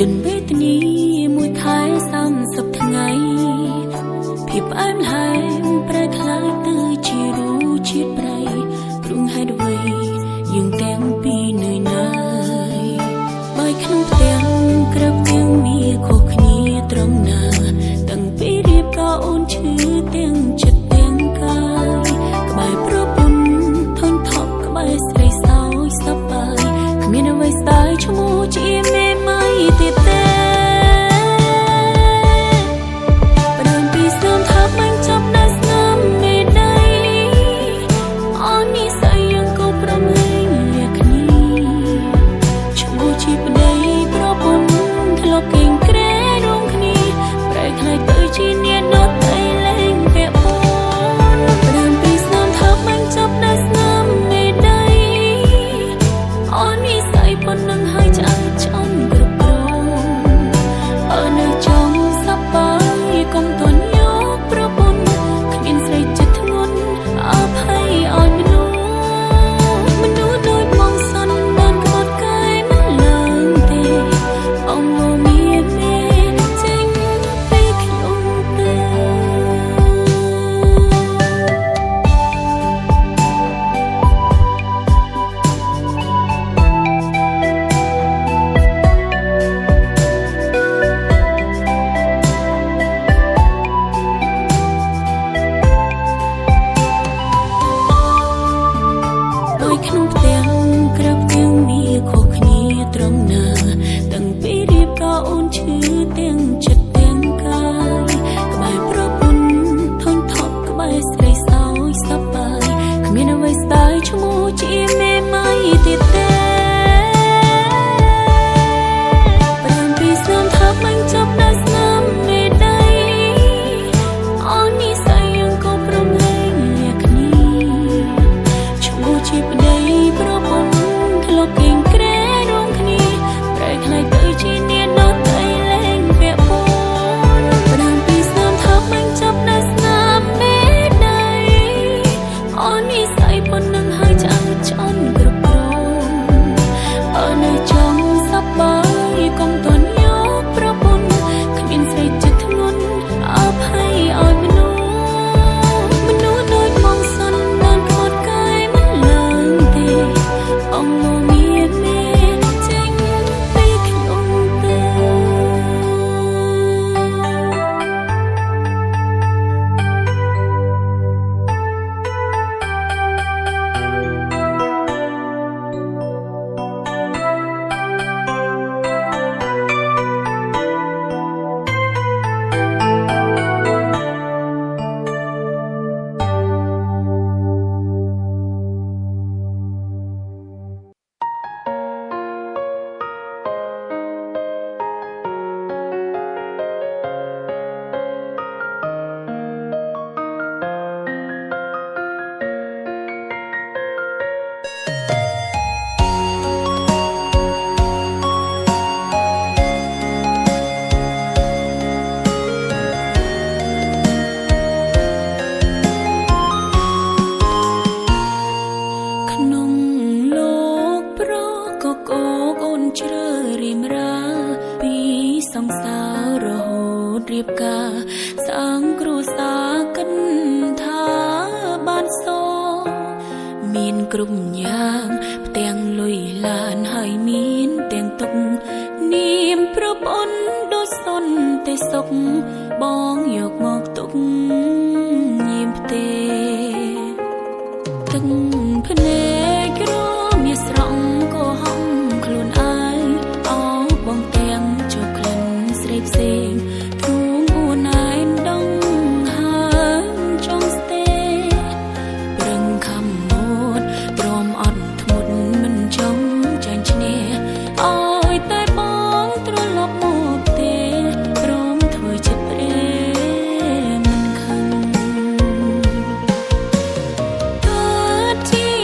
จนเวทนีมวยท้ายซ้ำสับทั้งไงพี่ป้ายมันหายแปรคล้ายตื้อชีรู้ชีดไปปรุงให้ด้วยยังแตงปีเหนื่อยนายใบขนมเตียงกระเตียงมีโคกนี้ตรงหน้าตั้งปีรีบก็โอนชื่อเตียงจัดเตียงกายกบายเพราะบุญทนทอกกบายใส่สาวสบายขมิ้นเอาไว้สายชั่วโมงจีเมไม่ติดเต้กลุ่มยางเตียงลุยลานให้มีนเตียงตกนีมพระปนโดสนเตสกบองหยกงอกตุกยิ้มเตตึงพเนกรมีสระก็ห้องคลุนอายเอาบองเตียงจบคลันเสรีเสงทุ่งอูนายดงหางจงสเตเปรึงคำหมดตรอมอ่อนทมุดมันจงใจชเนอ้อยแต่บองตรลบหมดเตรมถวยจิตเปรมันคันเกิดที่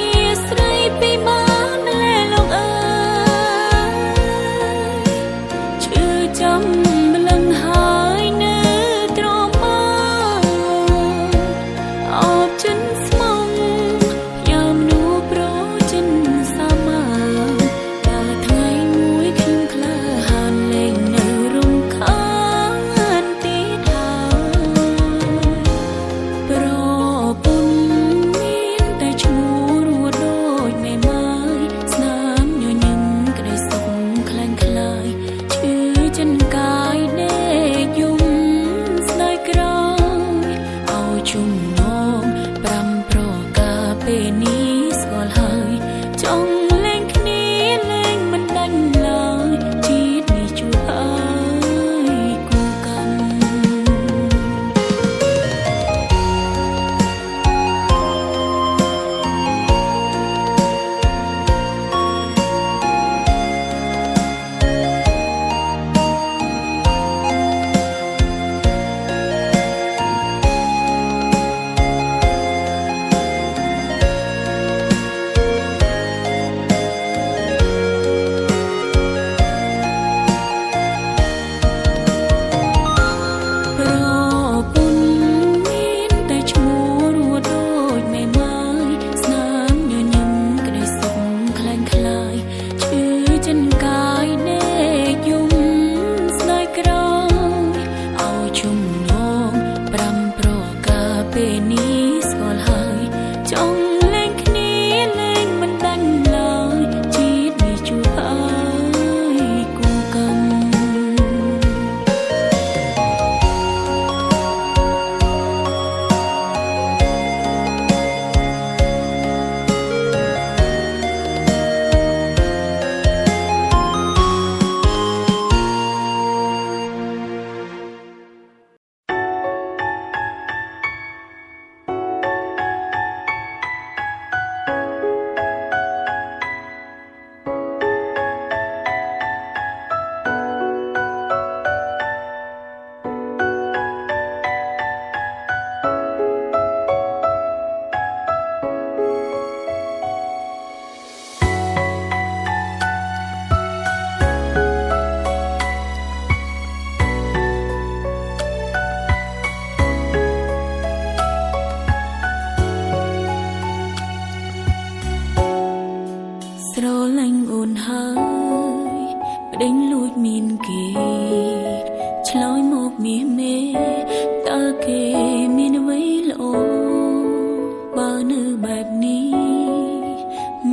បើនៅបែបនេះ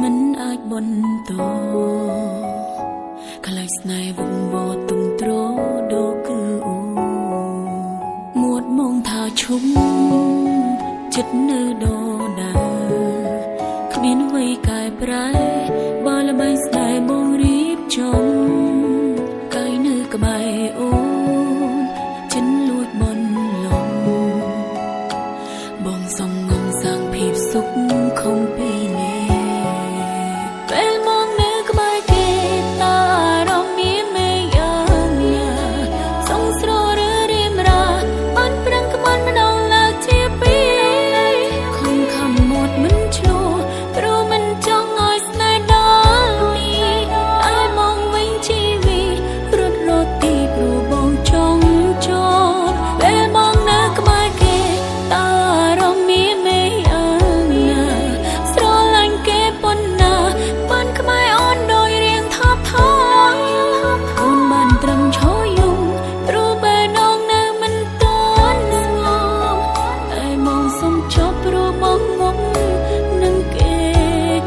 មិនអាចបន្តខ្លាចស្នេហ៍វឹកវរទុំត្រដូគឺអូមួតមងថាឈុំចិត្តនៅដដែលគ្មានអ្វីកែប្រែបើល្បែងស្នេហ៍បងរៀបចំកាយនៅក្បែរអូនចិនលួចបនលំបងសំងំសាំងភាពសុខខំពីនេះពេលមកនៅក្បែរគេតើអារម្មណ៍មានមេយ៉ាងណាសងស្ររើរៀមរាបានប្រឹងក្បត់ម្ដងលើកជាពីរខំខំមាត់មិនឆ្លោះព្រោះមិនចង់ឲ្យស្នេហ៍ដល់នេះតែមកវិញជីវិតរត់រត់ទីព្រោះបងចង់ចោលពេលមកនៅក្បែរគេតើអារម្មណ៍មានមេយ៉ាងណាស្រឡាញ់គេប៉ុណ្ណាបានក្បែរអូនដោយរៀងថប់ថយអូនបានត្រឹមឈរយំព្រោះបែរដងនៅមិនទាន់ស្ងប់តែមកសុំចប់ព្រោះបងងំនឹងគេ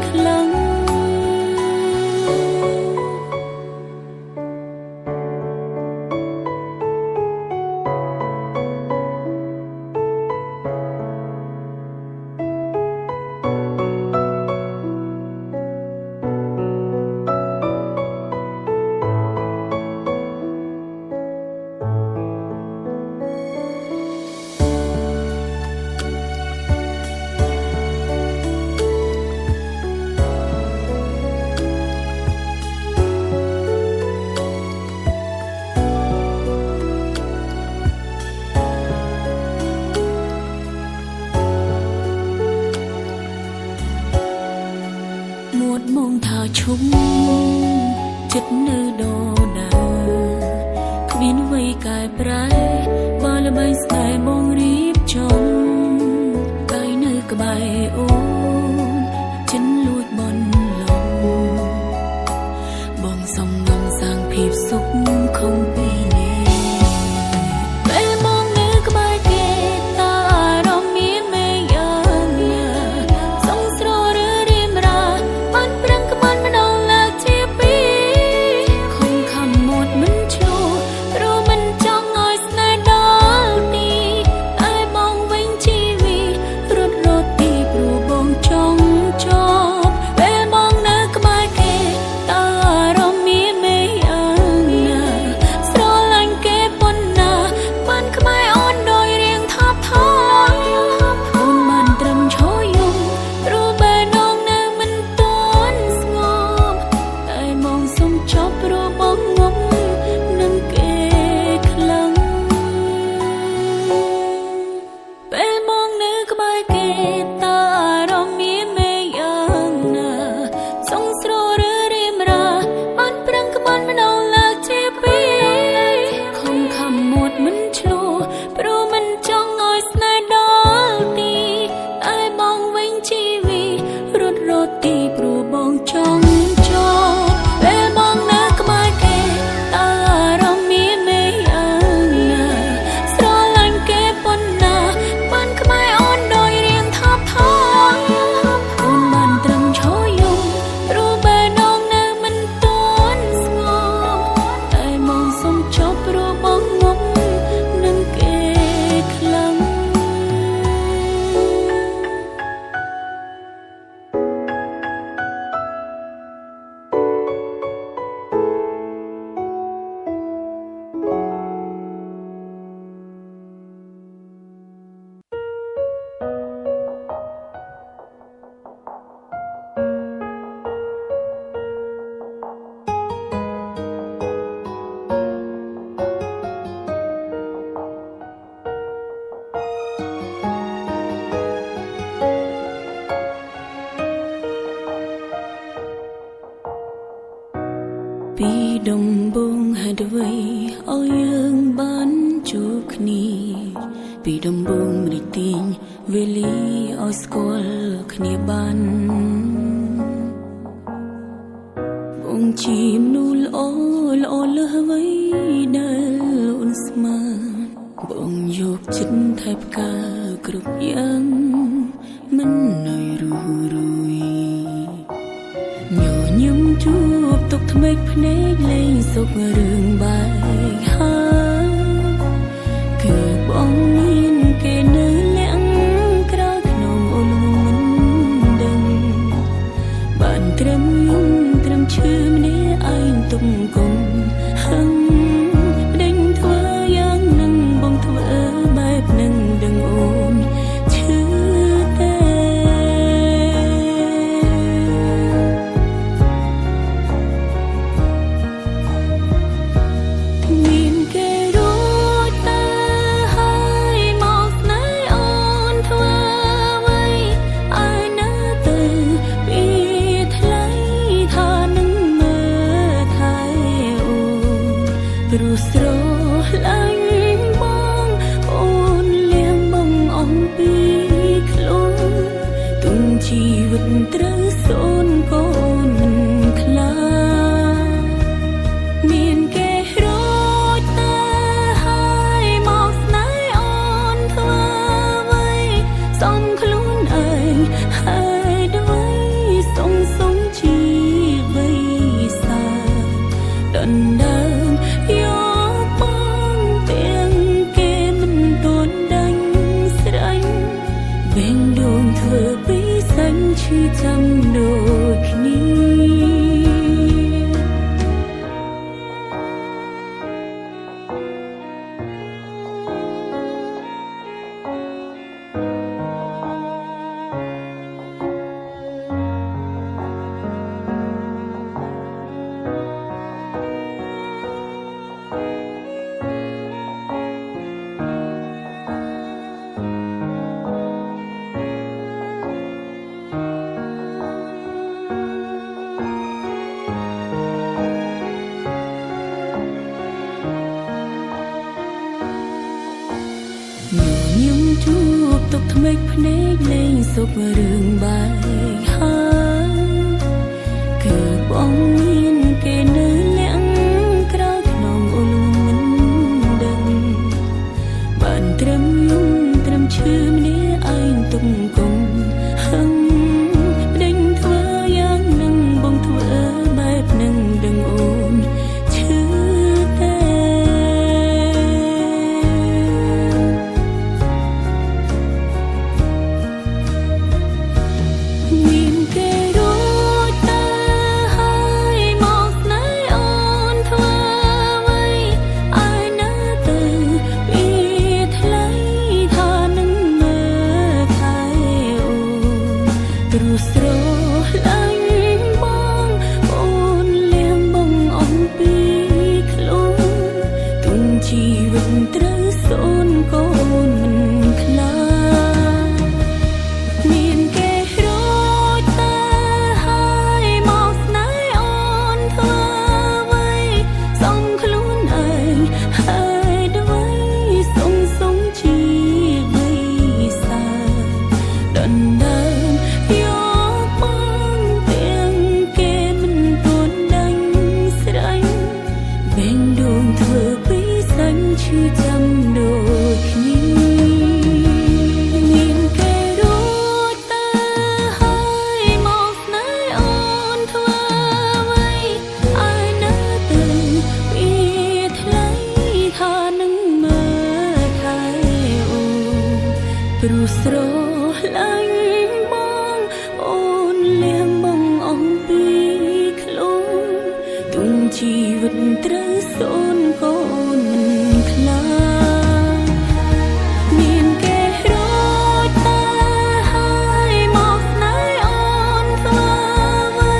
ខ្លាំងមួតមងថាឈុំចិត្តនៅដដែលគ្មានអ្វីកែប្រែបើល្បែងស្នេហ៍បងរៀបចំកាយនៅក្បែរអូនចិនលួចបនលំបងសំងំសាំងភាពសុខខំពីនេះពេលមកនៅក្បែរគេតើអារម្មណ៍មានមេយ៉ាងណាសងស្ររើរៀមរាបានប្រឹងក្បត់ម្ដងលើកជាពីរខំខំមាត់មិនឆ្លោះព្រោះមិនចង់ឲ្យស្នេហ៍ដល់ទីតែបងវិញជីវិតរត់រត់ទីព្រោះបងចង់ចប់ពេលបងនៅក្បែរគេតើអារម្មណ៍មានមេយ៉ាងណាស្រឡាញ់គេប៉ុណ្ណាបានក្បែរអូនដោយរៀងថប់ថយអូនបានត្រឹមឈរយំព្រោះបែរដងនៅមិនទាន់ស្ងប់តែមកសុំចប់ព្រោះបងងំនឹងគេខ្លាំងពេលមកនៅក្បែរគេតើអារម្មណ៍មានមេយ៉ាងណាសងស្ររើរៀមរាបានប្រឹងក្បត់ម្ដងលើកជាពីរខំខំមាត់មិនឆ្លោះព្រោះមិនចង់ឲ្យស្នេហ៍ដល់ទីតែបងវិញជីវិតរត់រត់ទីព្រោះបងចង់ចប់ពេលបងនៅក្បែរគេតើអារម្មណ៍មានមេយ៉ាងណាស្រឡាញ់គេប៉ុណ្ណាបានក្បែរអូនដោយរៀងថប់ថយអូនបានត្រឹមឈរយំព្រោះបែរដងនៅមិនទាន់ស្ងប់តែមកសុំចប់ព្រោះបងងំនឹងគេខ្លាំង ពីដំបងហេតុអ្វីឲ្យយើងបានជួបគ្នាពីដំបងរីកទាញវេលាឲ្យស្គាល់គ្នាបានបងជាមនុស្សល្អល្អលើសអ្វីដែលអូនស្មានបងយកចិត្តថែបការគ្រប់យ៉ាង មិននៅរួយញញឹមជួបទុកថ្មេកភ្នែកលេងសុខរឿងបែកហើយគឺបងមានគេនៅលាក់ក្រោយក្នុងអូនមិនដឹងបានត្រឹមឈឺម្នាក់ឯងទុកគុំហឹងដេញធ្វើយ៉ាងនឹងបងធ្វើបែបនឹងដឹងអូនឈឺតែមានគេរួចទៅហើយមកស្នេហ៍អូនធ្វើអ្វីឲ្យនៅទៅពីថ្លៃថានឹងមើលថែអូនព្រោះស្រឡាញ់បងអូនលៀងបងអំពីខ្លួនទុំជីវិតត្រូវសូនកូនមិនខ្លាចមានគេរួចទៅហើយមកស្នេហ៍អូនធ្វើអ្វីសំខ្លួនឯងហើយด้วยសុំជីវិតសាដណ្ដើមយកបងទាំងគេមិនទាន់ដាញ់ស្រេញវែងដួងធ្វើពីសាញ់ឈឺចាំដូចគ្នាញញឹមជួបទុកថ្មេកភ្នែកលេងសុខរឿងបែកហើយគឺបងមានគេនៅលាក់ក្រោយក្នុងអូនមិនដឹងបានត្រឹមឈឺម្នាក់ឯងទុកគុំហឹងដេញធ្វើយ៉ាងនឹងបងធ្វើបែបនឹងដឹងអូនឈឺតែមានគេរួចទៅហើយមកស្នេហ៍អូនធ្វើអ្វីឲ្យនៅទៅពីថ្លៃថានឹងមើលថែអូនព្រោះស្រឡាញ់បងអូនលៀងបងអំពីខ្លួនទុំជីវិតត្រូវសូនកូនមិនខ្លាចមានគេរួចទៅហើយមកស្នេហ៍អូនធ្វើអ្វីសំខ្លួនឯងហើយด้วยសុំជីវិតសាដណ្ដើមយកបងទាំងគេមិនទាន់ដាញ់ស្រេញវែងដួងធ្វើពីសាញ់ឈឺចាំដូចគ្នាមានគេរួចទៅហើយមកស្នេហ៍អូនធ្វើអ្វីឲ្យនៅទៅពីថ្លៃថានឹងមើលថែអូនព្រោះស្រឡាញ់បងអូនលៀងបងអំពីខ្លួនទុំជីវិតត្រូវសូនកូនមិនខ្លាចមានគេរួចទៅហើយមកស្នេហ៍អូនធ្វើអ្វី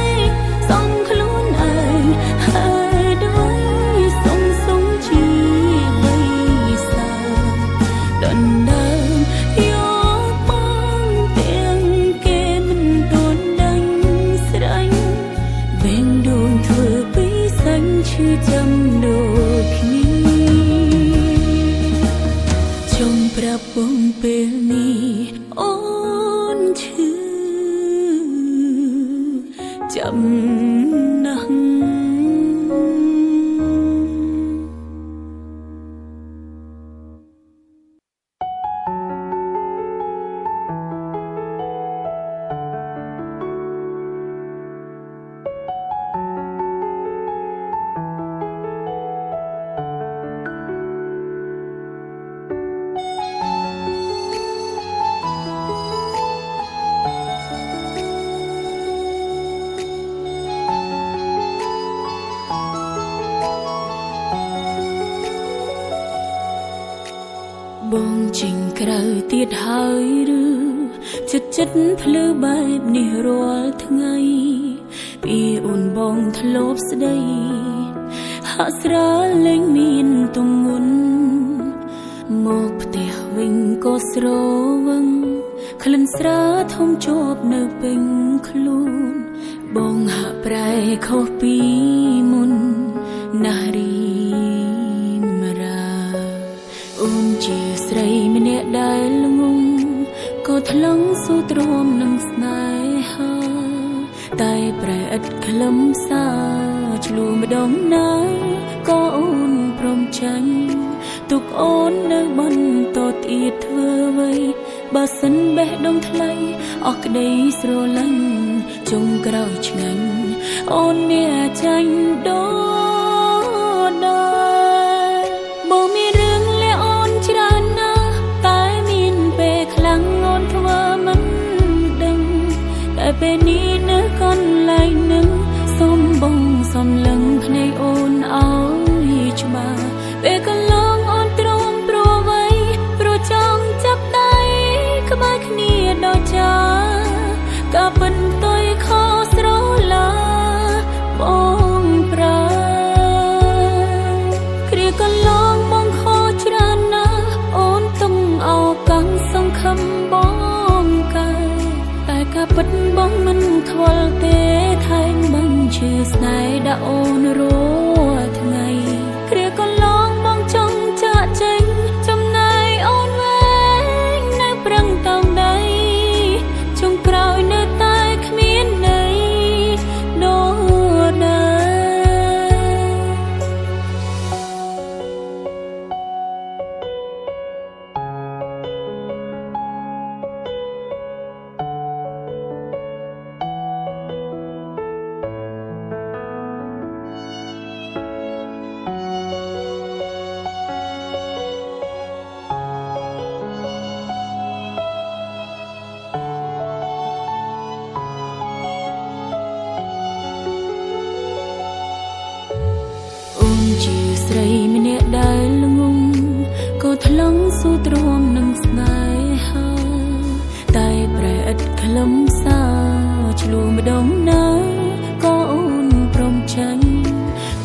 សំខ្លួនឯងហើយด้วยសុំជីវិតសាដណ្ដើមយកបងទាំងគេមិនទាន់ដាញ់ស្រេញវែងដួងធ្វើពីសាញ់ឈឺចាំដូចគ្នាចង់ប្រាប់បងពេលនេះអូនឈឺចាំណាស់ ចេញក្រៅទៀតហើយឬចិត្តភ្លឺបែបនេះរាល់ថ្ងៃពីអូនបងធ្លាប់ស្ដីហាក់ស្រាលលែងមានទម្ងន់មកផ្ទះវិញក៏ស្រវឹងក្លិនស្រាធំជាប់នៅពេញខ្លួនបងហាក់ប្រែខុសពីមុនណារីមរាអូនជាស្រីម្នាក់ដែលល្ងងក៏ថ្លឹងស៊ូទ្រាំនឹងស្នេហាតែប្រែឥតខ្លឹមសារឆ្លួម្ដងណាក៏អូនព្រមចាញ់ទុកអូននៅបន្តទៀតធ្វើអ្វីបើសិនបេះដូងថ្លៃអស់ក្តីស្រឡាញ់ចុងក្រោយឆ្ងាញ់អូនមានចាញ់ដូចដែរបងមានរឿងលាអូនច្រើនណាស់តែមានពេលខ្លាំងអូនធ្វើមិនដឹងតែពេលនេះនៅកន្លែងនឹងសុំបងសំលឹងភ្នែកអូនឲ្យច្បាស់ពេលកន្លងអូនទ្រាំព្រោះអ្វីព្រោះចង់ចាប់ដៃក្បែរគ្នាដល់ចាក៏ពិនទុយខុសស្រឡាបងប្រើគ្រាកន្លងបងខុសច្រើនណាស់អូនទុំអោកាំងសង្ឃឹមបងកាយតែក៏ពិតបងមិនខ្វល់ទេថែមមិនឈឺស្នេហ៍ដាក់អូនរាល់ថ្ងៃគ្រាកន្លងបងចង់ចាក់ចេញចំណាយអូនវែងនៅប្រឹងតោងដៃចុងក្រោយនៅតែគ្មានន័យដូចជាស្រីម្នាក់ដែលល្ងងក៏ថ្លឹងស៊ូទ្រាំនឹងស្នេហាតែប្រែឥតខ្លឹមសារឆ្លួម្ដងណាក៏អូនព្រមចាញ់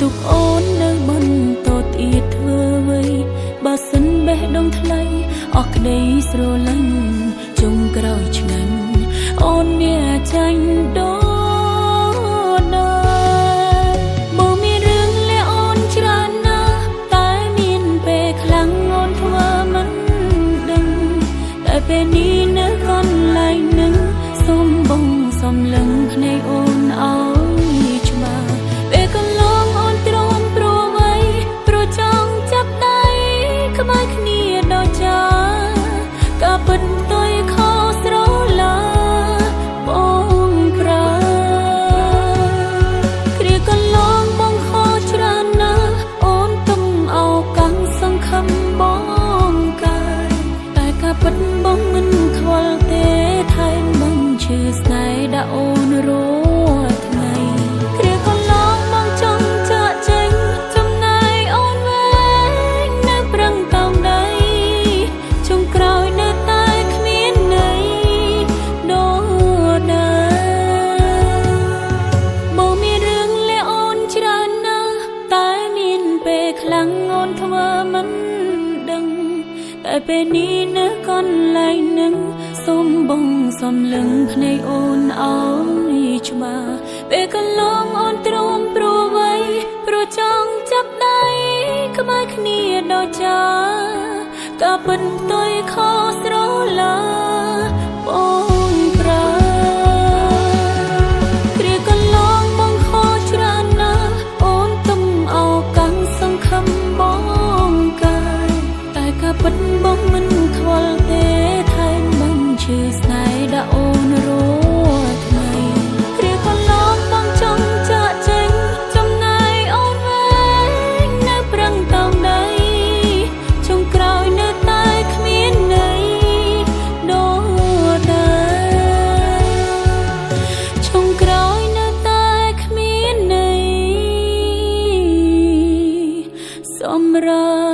ទុកអូននៅបន្តទៀតធ្វើអ្វីបើសិនបេះដូងថ្លៃអស់ក្តីស្រឡាញ់ចុងក្រោយឆ្ងាញ់អូនមានចាញ់ដូចពេលនេះនៅកន្លែងនឹងសុំបងសំលឹងភ្នែកអូនឲ្យច្បាស់ពេលកន្លងអូនទ្រាំព្រោះអ្វីព្រោះចង់ចាប់ដៃក្បែរគ្នាដល់ចាក៏ពិនទុយខុសស្រឡាបងប្រើគ្រាកន្លងបងខុសច្រើនណាស់អូនទុំអោកាំងសង្ឃឹមបងកាយតែក៏ពិតបងមិនខ្វល់ទេថែមមិនឈឺស្នេហ៍ដាក់អូនរាល់ថ្ងៃគ្រាកន្លងបងចង់ចាក់ចេញចំណាយអូនវែងនៅប្រឹងតោងដៃចុងក្រោយនៅតែគ្មានន័យដូចដែរបងមានរឿងលាអូនច្រើនណាស់តែមានពេលខ្លាំងអូនធ្វើមិនដឹងតែពេលនេះនៅកន្លែងនឹងសុំបងសំលឹងភ្នែកអូនឲ្យច្បាស់ពេលកន្លងអូនទ្រាំព្រោះអ្វីព្រោះចង់ចាប់ដៃក្បែរគ្នាដល់ចាក៏ពិនទុយខុសស្រឡាបងប្រើគ្រាកន្លងបងខុសច្រើនណាស់អូនទុំអោកាំងសង្ឃឹមបងកាយតែក៏ពិតបងមិនខ្វល់ទេថែមមិនឈឺស្នេហ៍ដាក់អូនរាល់ថ្ងៃគ្រាកន្លងបងចង់ចាក់ចេញចំណាយអូនវែងនៅប្រឹងតោងដៃចុងក្រោយនៅតែគ្មានន័យដូចដែរចុងក្រោយនៅតែគ្មានន័យសម្រាប់